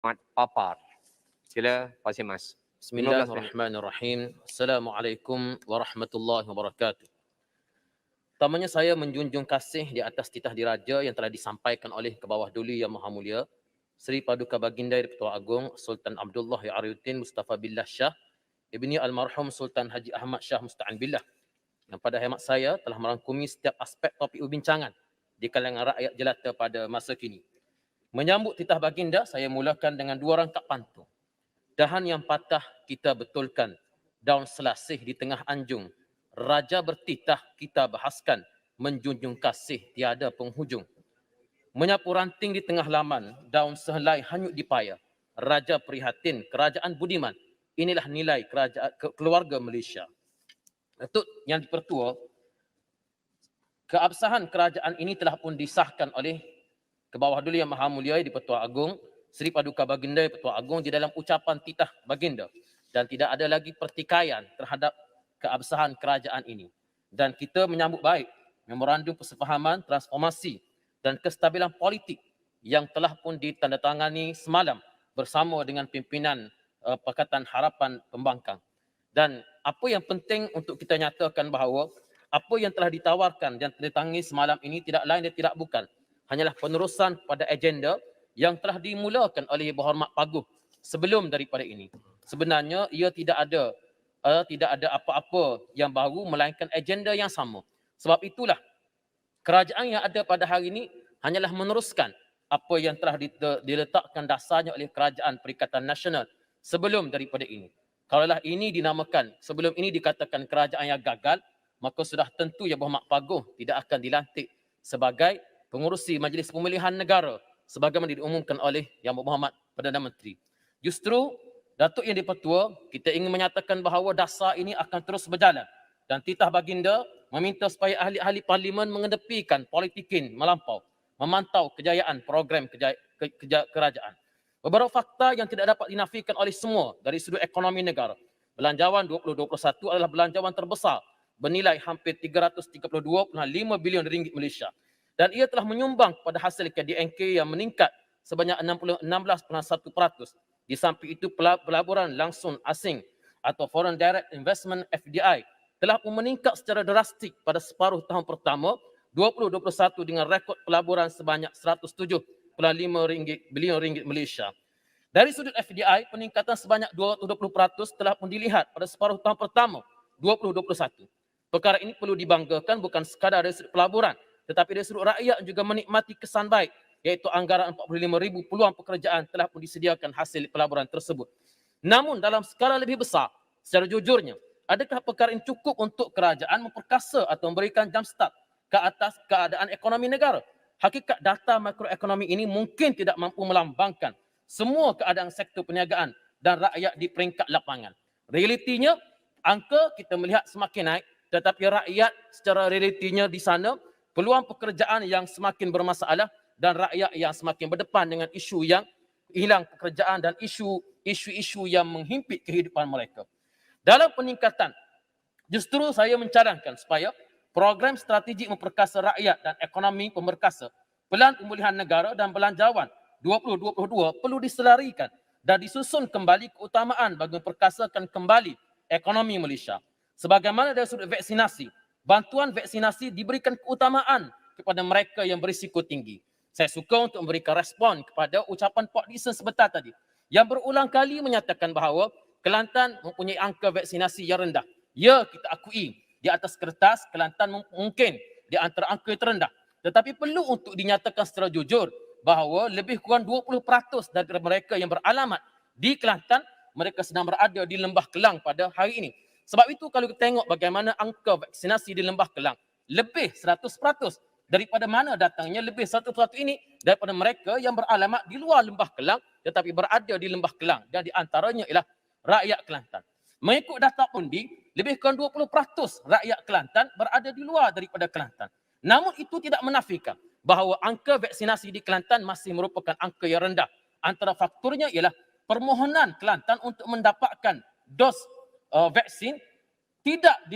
Papar. Sila Pak Simas. 15 minit. Bismillahirrahmanirrahim. Assalamualaikum warahmatullahi wabarakatuh. Pertamanya saya menjunjung kasih di atas titah diraja yang telah disampaikan oleh Kebawah Duli Yang Maha Mulia Seri Paduka Baginda Di-Pertua Agong Sultan Abdullah Ariuddin Mustafa Billah Shah Ibni Almarhum Sultan Haji Ahmad Shah Musta'an Billah, yang pada hemat saya telah merangkumi setiap aspek topik perbincangan di kalangan rakyat jelata pada masa kini. Menyambut titah baginda, saya mulakan dengan dua rangkap pantun. Dahan yang patah kita betulkan, daun selasih di tengah anjung. Raja bertitah kita bahaskan, menjunjung kasih tiada penghujung. Menyapu ranting di tengah laman, daun sehelai hanyut di payah. Raja prihatin, kerajaan budiman. Inilah nilai keluarga Malaysia. Datuk Yang Dipertua, keabsahan kerajaan ini telah pun disahkan oleh Kebawah Duli Yang Maha Mulia Di-Pertua Agong Seri Paduka Baginda Di-Pertua Agong di dalam ucapan titah baginda, dan tidak ada lagi pertikaian terhadap keabsahan kerajaan ini. Dan kita menyambut baik memorandum persefahaman, transformasi dan kestabilan politik yang telah pun ditandatangani semalam bersama dengan pimpinan Pakatan Harapan Pembangkang. Dan apa yang penting untuk kita nyatakan bahawa apa yang telah ditawarkan dan ditandatangani semalam ini tidak lain dan tidak bukan hanyalah penerusan pada agenda yang telah dimulakan oleh Berhormat Paguh sebelum daripada ini. Sebenarnya ia tidak ada apa-apa yang baru melainkan agenda yang sama. Sebab itulah kerajaan yang ada pada hari ini hanyalah meneruskan apa yang telah diletakkan dasarnya oleh Kerajaan Perikatan Nasional sebelum daripada ini. Kalaulah ini dinamakan, sebelum ini dikatakan kerajaan yang gagal, maka sudah tentu Yang Berhormat Paguh tidak akan dilantik sebagai pengurusi Majlis Pemilihan Negara sebagaimana diumumkan oleh Yang Berhormat Perdana Menteri. Justru Datuk Yang Dipertua, kita ingin menyatakan bahawa dasar ini akan terus berjalan, dan titah baginda meminta supaya ahli-ahli parlimen mengedepikan politikin melampau, memantau kejayaan program kerajaan. Beberapa fakta yang tidak dapat dinafikan oleh semua dari sudut ekonomi negara. Belanjawan 2021 adalah belanjawan terbesar bernilai hampir 332.5 bilion ringgit Malaysia. Dan ia telah menyumbang pada hasil KDNK yang meningkat sebanyak 16.1%. Di samping itu, pelaburan langsung asing atau Foreign Direct Investment FDI telah pun meningkat secara drastik pada separuh tahun pertama 2021 dengan rekod pelaburan sebanyak 107.5 bilion ringgit Malaysia. Dari sudut FDI, peningkatan sebanyak 220% telah pun dilihat pada separuh tahun pertama 2021. Perkara ini perlu dibanggakan bukan sekadar dari sudut pelaburan, tetapi dari sudut rakyat juga menikmati kesan baik, iaitu anggaran 45,000 peluang pekerjaan telah pun disediakan hasil pelaburan tersebut. Namun dalam skala lebih besar, secara jujurnya, adakah perkara ini cukup untuk kerajaan memperkasa atau memberikan jumpstart ke atas keadaan ekonomi negara? Hakikat data makroekonomi ini mungkin tidak mampu melambangkan semua keadaan sektor perniagaan dan rakyat di peringkat lapangan. Realitinya, angka kita melihat semakin naik, tetapi rakyat secara realitinya di sana, peluang pekerjaan yang semakin bermasalah dan rakyat yang semakin berdepan dengan isu yang hilang pekerjaan dan isu-isu yang menghimpit kehidupan mereka. Dalam peningkatan, justru saya mencadangkan supaya program strategik memperkasa rakyat dan ekonomi pemberkasa, Pelan Pemulihan Negara dan Belanjawan 2022 perlu diselarikan dan disusun kembali keutamaan bagi memperkasakan kembali ekonomi Malaysia. Sebagaimana dari sudut vaksinasi, bantuan vaksinasi diberikan keutamaan kepada mereka yang berisiko tinggi. Saya suka untuk memberikan respon kepada ucapan Pak Dixon sebentar tadi, yang berulang kali menyatakan bahawa Kelantan mempunyai angka vaksinasi yang rendah. Ya, kita akui, di atas kertas Kelantan mungkin di antara angka yang terendah. Tetapi perlu untuk dinyatakan secara jujur bahawa lebih kurang 20% dari mereka yang beralamat di Kelantan, mereka sedang berada di Lembah Kelang pada hari ini. Sebab itu kalau kita tengok bagaimana angka vaksinasi di Lembah Kelang, lebih 100%. Daripada mana datangnya lebih 100% ini? Daripada mereka yang beralamat di luar Lembah Kelang tetapi berada di Lembah Kelang, dan di antaranya ialah rakyat Kelantan. Mengikut data undi, lebih kurang 20% rakyat Kelantan berada di luar daripada Kelantan. Namun itu tidak menafikan bahawa angka vaksinasi di Kelantan masih merupakan angka yang rendah. Antara faktornya ialah permohonan Kelantan untuk mendapatkan dos vaksin tidak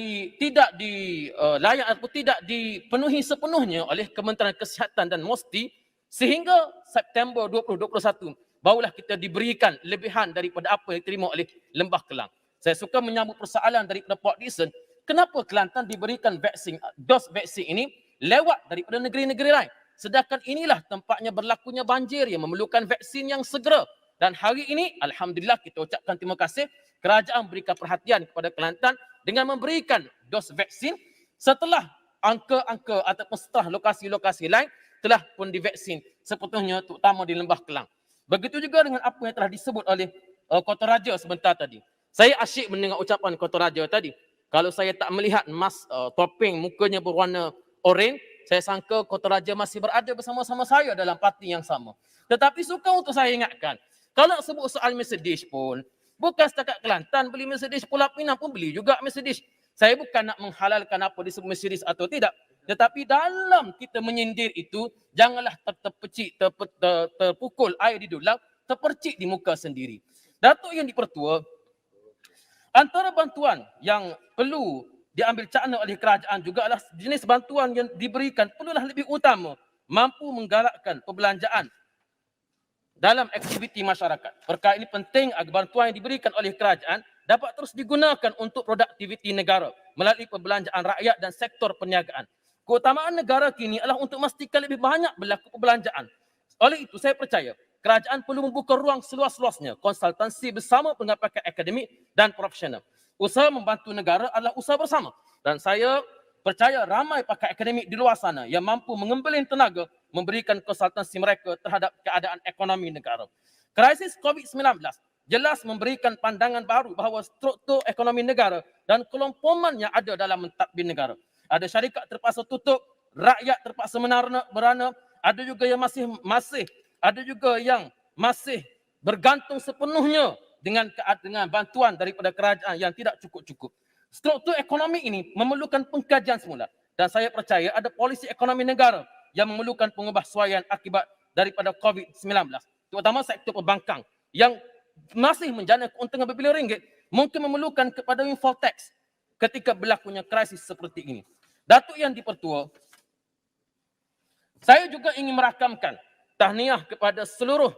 dilayan atau tidak dipenuhi sepenuhnya oleh Kementerian Kesihatan dan MOSTI, sehingga September 2021 barulah kita diberikan lebihan daripada apa yang diterima oleh Lembah Kelang. Saya suka menyambut persoalan daripada Port Dickson, kenapa Kelantan diberikan vaksin, dos vaksin ini lewat daripada negeri-negeri lain? Sedangkan inilah tempatnya berlakunya banjir yang memerlukan vaksin yang segera. Dan hari ini, alhamdulillah kita ucapkan terima kasih, kerajaan berikan perhatian kepada Kelantan dengan memberikan dos vaksin setelah angka-angka ataupun setelah lokasi-lokasi lain telah pun divaksin sepenuhnya, terutama di Lembah Kelang. Begitu juga dengan apa yang telah disebut oleh Kota Raja sebentar tadi. Saya asyik mendengar ucapan Kota Raja tadi. Kalau saya tak melihat topeng mukanya berwarna oranye, saya sangka Kota Raja masih berada bersama-sama saya dalam parti yang sama. Tetapi suka untuk saya ingatkan, kalau sebut soal Mercedes pun, bukan setakat Kelantan beli Mercedes, Pulau Pinang pun beli juga Mercedes. Saya bukan nak menghalalkan apa disebut Mercedes atau tidak. Tetapi dalam kita menyindir itu, janganlah terpecik, terpukul air di dulang, terpercik di muka sendiri. Datuk Yang di-Pertua, antara bantuan yang perlu diambil cakna oleh kerajaan juga adalah jenis bantuan yang diberikan perlulah lebih utama mampu menggalakkan perbelanjaan dalam aktiviti masyarakat. Perkara ini penting agar bantuan yang diberikan oleh kerajaan dapat terus digunakan untuk produktiviti negara melalui perbelanjaan rakyat dan sektor perniagaan. Keutamaan negara kini adalah untuk memastikan lebih banyak berlaku perbelanjaan. Oleh itu, saya percaya kerajaan perlu membuka ruang seluas-luasnya konsultansi bersama dengan pakar akademik dan profesional. Usaha membantu negara adalah usaha bersama. Dan saya percaya ramai pakar akademik di luar sana yang mampu mengembalin tenaga memberikan konsultansi mereka terhadap keadaan ekonomi negara. Krisis COVID-19 jelas memberikan pandangan baru bahawa struktur ekonomi negara dan kelompoman yang ada dalam mentadbir negara. Ada syarikat terpaksa tutup, rakyat terpaksa merana, ada juga yang masih bergantung sepenuhnya dengan bantuan daripada kerajaan yang tidak cukup-cukup. Struktur ekonomi ini memerlukan pengkajian semula dan saya percaya ada polisi ekonomi negara yang memerlukan pengubahsuaian akibat daripada COVID-19, terutama sektor perbankan yang masih menjana keuntungan berbilion ringgit, mungkin memerlukan kepada windfall tax ketika berlakunya krisis seperti ini. Datuk Yang di-Pertua, saya juga ingin merakamkan tahniah kepada seluruh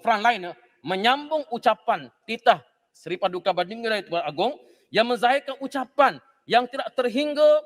frontliner menyambung ucapan titah Seri Paduka Baginda Tuan Agong yang menzahirkan ucapan yang tidak terhingga,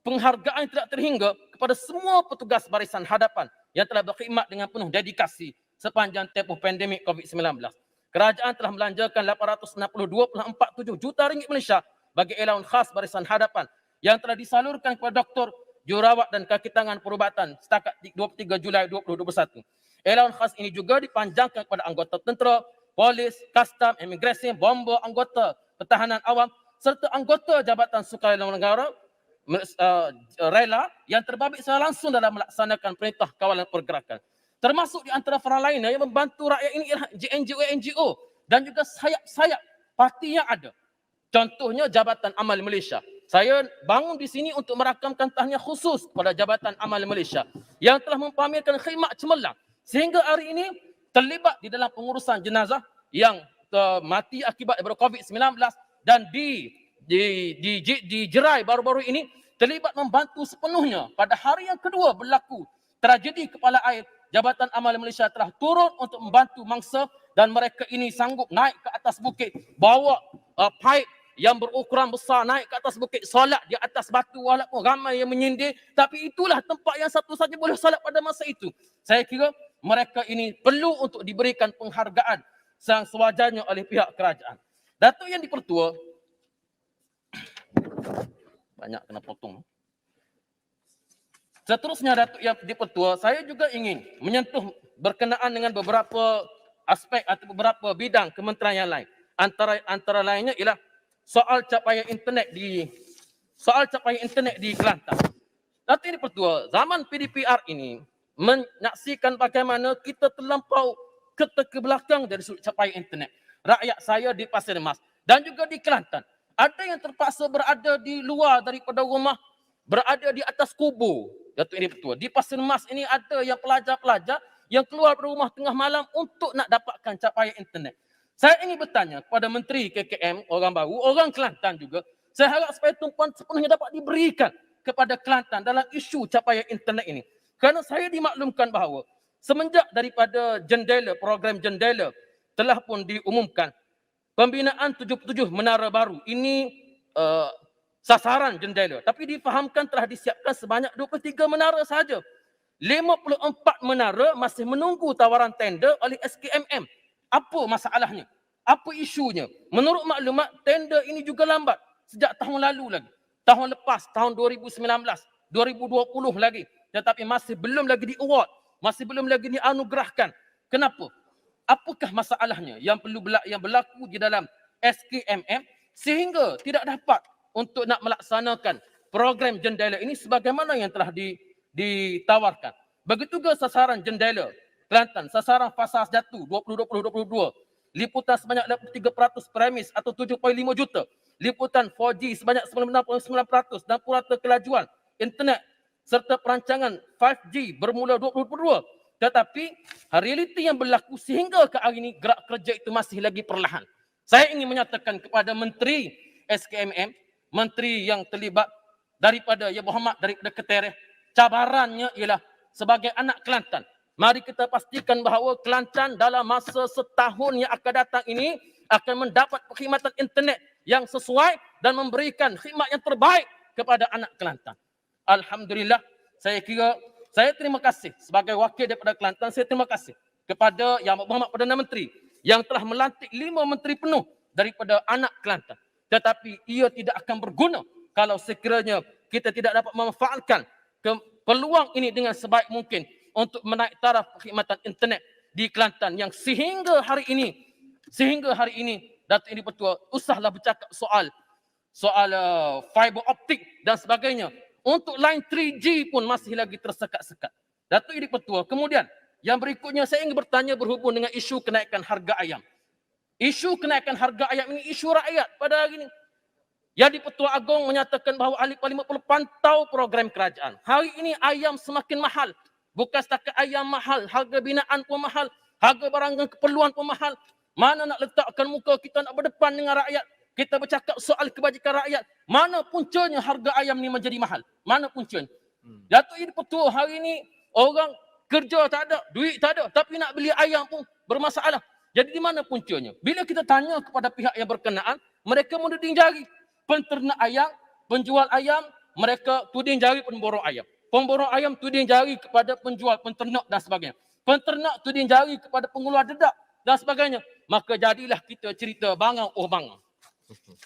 penghargaan yang tidak terhingga kepada semua petugas barisan hadapan yang telah berkhidmat dengan penuh dedikasi sepanjang tempoh pandemik COVID-19. Kerajaan telah melanjarkan 862.47 juta ringgit Malaysia bagi allowance khas barisan hadapan yang telah disalurkan kepada doktor, jururawat dan kaki tangan perubatan setakat 23 Julai 2021. Allowance khas ini juga dipanjangkan kepada anggota tentera, polis, kastam, imigresen, bomba, anggota pertahanan awam serta anggota Jabatan Sukarela Negara rela yang terbabit secara langsung dalam melaksanakan perintah kawalan pergerakan. Termasuk di antara frontliner yang membantu rakyat ini ialah NGO dan juga sayap-sayap parti yang ada. Contohnya Jabatan Amal Malaysia. Saya bangun di sini untuk merakamkan tahniah khusus kepada Jabatan Amal Malaysia yang telah mempamerkan khidmat cemerlang sehingga hari ini terlibat di dalam pengurusan jenazah yang mati akibat daripada COVID-19 dan dijerai baru-baru ini terlibat membantu sepenuhnya. Pada hari yang kedua berlaku tragedi kepala air, Jabatan Amal Malaysia telah turun untuk membantu mangsa dan mereka ini sanggup naik ke atas bukit, bawa pipe yang berukuran besar naik ke atas bukit, solat di atas batu walaupun ramai yang menyindir, tapi itulah tempat yang satu saja boleh solat pada masa itu. Saya kira mereka ini perlu untuk diberikan penghargaan yang sewajarnya oleh pihak kerajaan. Datuk Yang di-Pertua, banyak kena potong. Seterusnya Datuk Yang di-Pertua, saya juga ingin menyentuh berkenaan dengan beberapa aspek atau beberapa bidang kementerian yang lain. Antara lainnya ialah soal capaian internet di Kelantan. Datuk Yang di-Pertua, zaman PDPR ini menyaksikan bagaimana kita terlampau ke belakang dari sudut capaian internet. Rakyat saya di Pasir Mas dan juga di Kelantan, ada yang terpaksa berada di luar daripada rumah, berada di atas kubur. Datuk Yang di-Pertua, di Pasir Mas ini ada yang pelajar-pelajar yang keluar dari rumah tengah malam untuk nak dapatkan capaian internet. Saya ingin bertanya kepada Menteri KKM, orang baru, orang Kelantan juga, saya harap supaya tumpuan sepenuhnya dapat diberikan kepada Kelantan dalam isu capaian internet ini. Kerana saya dimaklumkan bahawa semenjak daripada jendela, program jendela telah pun diumumkan, pembinaan 77 menara baru. Ini sasaran jendela. Tapi difahamkan telah disiapkan sebanyak 23 menara sahaja. 54 menara masih menunggu tawaran tender oleh SKMM. Apa masalahnya? Apa isunya? Menurut maklumat, tender ini juga lambat sejak tahun lalu lagi. Tahun lepas, tahun 2019, 2020 lagi. Tetapi masih belum lagi di-award. Masih belum lagi dianugerahkan. Kenapa? Apakah masalahnya yang berlaku di dalam SKMM sehingga tidak dapat untuk nak melaksanakan program jendela ini sebagaimana yang telah ditawarkan. Begitu juga sasaran jendela Kelantan, sasaran fasa jatuh 2020-2022, liputan sebanyak 83% premis atau 7.5 juta, liputan 4G sebanyak 99.9% dan purata kelajuan internet serta perancangan 5G bermula 2022. Tetapi realiti yang berlaku sehingga ke hari ini gerak kerja itu masih lagi perlahan. Saya ingin menyatakan kepada Menteri SKMM, Menteri yang terlibat daripada Muhammad daripada Ketereh, cabarannya ialah sebagai anak Kelantan. Mari kita pastikan bahawa Kelantan dalam masa setahun yang akan datang ini akan mendapat perkhidmatan internet yang sesuai dan memberikan khidmat yang terbaik kepada anak Kelantan. Alhamdulillah, saya kira saya terima kasih sebagai wakil daripada Kelantan, saya terima kasih kepada Yang Berhormat Perdana Menteri yang telah melantik 5 menteri penuh daripada anak Kelantan. Tetapi ia tidak akan berguna kalau sekiranya kita tidak dapat memanfaatkan peluang ini dengan sebaik mungkin untuk menaik taraf perkhidmatan internet di Kelantan yang sehingga hari ini Datuk Yang di-Pertua usahlah bercakap soal fiber optik dan sebagainya. Untuk line 3G pun masih lagi tersekat-sekat. Datuk Yang di-Pertua, kemudian yang berikutnya saya ingin bertanya berhubung dengan isu kenaikan harga ayam. Isu kenaikan harga ayam ini isu rakyat pada hari ini. Yang di-Pertua Agong menyatakan bahawa ahli parlimen perlu pantau program kerajaan. Hari ini ayam semakin mahal. Bukan setakat ayam mahal, harga binaan pun mahal, harga barang keperluan pun mahal. Mana nak letakkan muka kita nak berdepan dengan rakyat? Kita bercakap soal kebajikan rakyat. Mana puncanya harga ayam ni menjadi mahal? Mana puncanya? Datuk Yang di-Pertua, hari ini orang kerja tak ada, duit tak ada, tapi nak beli ayam pun bermasalah. Jadi di mana puncanya? Bila kita tanya kepada pihak yang berkenaan, mereka menuding jari. Penternak ayam, penjual ayam, mereka tuding jari pemborong ayam. Pemborong ayam tuding jari kepada penjual, penternak dan sebagainya. Penternak tuding jari kepada pengeluar dedak dan sebagainya. Maka jadilah kita cerita bangang bangang.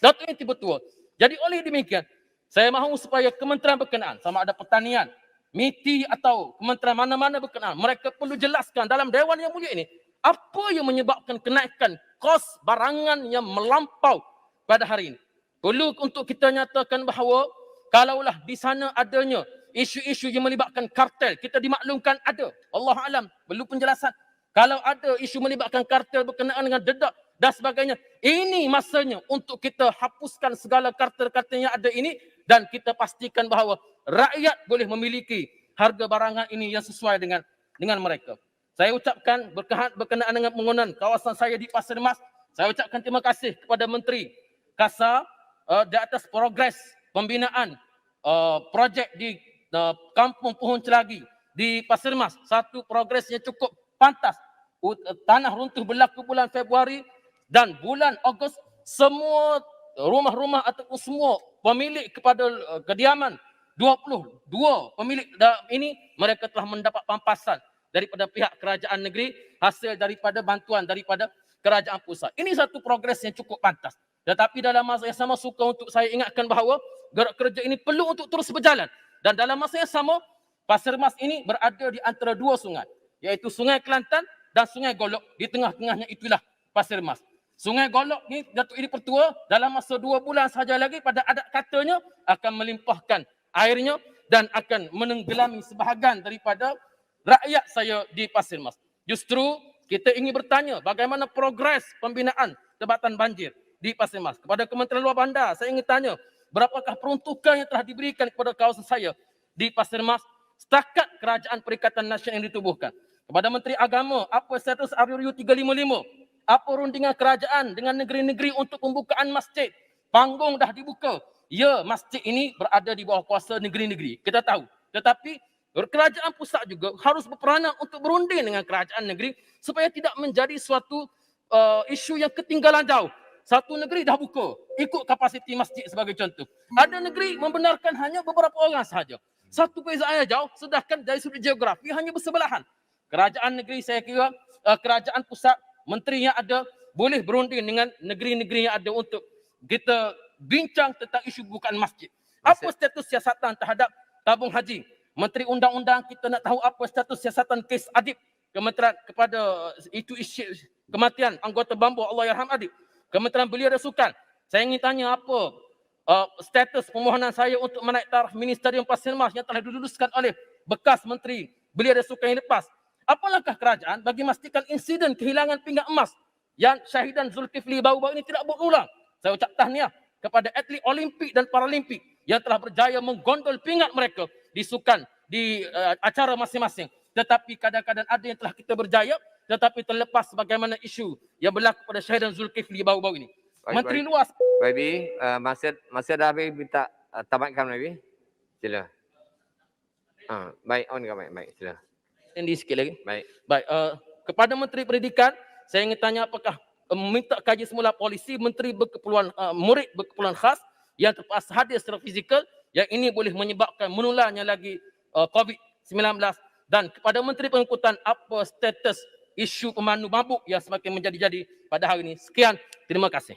Datuk Yang di-Pertua. Jadi oleh demikian, saya mahu supaya kementerian berkenaan, sama ada pertanian, MITI atau kementerian mana-mana berkenaan, mereka perlu jelaskan dalam Dewan Yang Mulia ini, apa yang menyebabkan kenaikan kos barangan yang melampau pada hari ini. Perlu untuk kita nyatakan bahawa kalaulah di sana adanya isu-isu yang melibatkan kartel, kita dimaklumkan ada. Allah alam, perlu penjelasan. Kalau ada isu melibatkan kartel berkenaan dengan dedak dan sebagainya, ini masanya untuk kita hapuskan segala kartel-kartel yang ada ini dan kita pastikan bahawa rakyat boleh memiliki harga barangan ini yang sesuai dengan mereka. Saya ucapkan berkenaan dengan pembangunan kawasan saya di Pasir Mas, saya ucapkan terima kasih kepada Menteri Kasar di atas progres pembinaan projek di Kampung Pohon Celagi di Pasir Mas. Satu progres yang cukup pantas. Tanah runtuh berlaku bulan Februari dan bulan Ogos semua rumah-rumah ataupun semua pemilik kepada kediaman 22 pemilik ini mereka telah mendapat pampasan daripada pihak kerajaan negeri hasil daripada bantuan daripada kerajaan pusat. Ini satu progres yang cukup pantas. Tetapi dalam masa yang sama suka untuk saya ingatkan bahawa gerak kerja ini perlu untuk terus berjalan. Dan dalam masa yang sama Pasir Mas ini berada di antara dua sungai, iaitu Sungai Kelantan dan Sungai Golok. Di tengah-tengahnya itulah Pasir Mas. Sungai Golok ni Datuk Yang di-Pertua dalam masa 2 bulan sahaja lagi pada adat katanya akan melimpahkan airnya dan akan menenggelami sebahagian daripada rakyat saya di Pasir Mas. Justru kita ingin bertanya bagaimana progres pembinaan jabatan banjir di Pasir Mas. Kepada Kementerian Luar Bandar, saya ingin tanya berapakah peruntukan yang telah diberikan kepada kawasan saya di Pasir Mas setakat Kerajaan Perikatan Nasional yang ditubuhkan. Kepada Menteri Agama, apa status RUU 355? Apa rundingan kerajaan dengan negeri-negeri untuk pembukaan masjid? Panggung dah dibuka. Ya, masjid ini berada di bawah kuasa negeri-negeri. Kita tahu. Tetapi kerajaan pusat juga harus berperanan untuk berunding dengan kerajaan negeri supaya tidak menjadi suatu isu yang ketinggalan jauh. Satu negeri dah buka, ikut kapasiti masjid sebagai contoh. Ada negeri membenarkan hanya beberapa orang sahaja. Satu perbezaan jauh, sedangkan dari sudut geografi hanya bersebelahan. Kerajaan negeri saya kira, kerajaan pusat, menteri yang ada, boleh berunding dengan negeri-negeri yang ada untuk kita bincang tentang isu bukan masjid. Apa status siasatan terhadap tabung haji? Menteri Undang-Undang kita nak tahu apa status siasatan kes Adib Kementerian kepada itu isu kematian anggota Bambu Allahyarham Adib. Kementerian Belia dan Sukan. Saya ingin tanya apa status permohonan saya untuk menaik taraf Ministerium Pasir Mas yang telah diluluskan oleh bekas Menteri Belia dan Sukan yang lepas. Apa langkah kerajaan bagi memastikan insiden kehilangan pinggan emas yang Syahidan Zulkifli baru-baru ini tidak berulang. Saya ucap tahniah kepada atlet Olimpik dan Paralimpik yang telah berjaya menggondol pinggan mereka di sukan, di acara masing-masing. Tetapi kadang-kadang ada yang telah kita berjaya, tetapi terlepas bagaimana isu yang berlaku pada Syahidan Zulkifli baru-baru ini. Menteri luar. Baik, Bi. Masih ada Bi minta tamatkan, Bi. Sila. Baik, on ke baik, sila. Ini sikit lagi. Baik. Baik, kepada Menteri Pendidikan, saya ingin tanya apakah meminta kaji semula polisi menteri berkeperluan murid berkeperluan khas yang terpaksa hadir secara fizikal, yang ini boleh menyebabkan menularnya lagi COVID-19, dan kepada Menteri Pengangkutan apa status isu pemandu mabuk yang semakin menjadi-jadi pada hari ini. Sekian, terima kasih.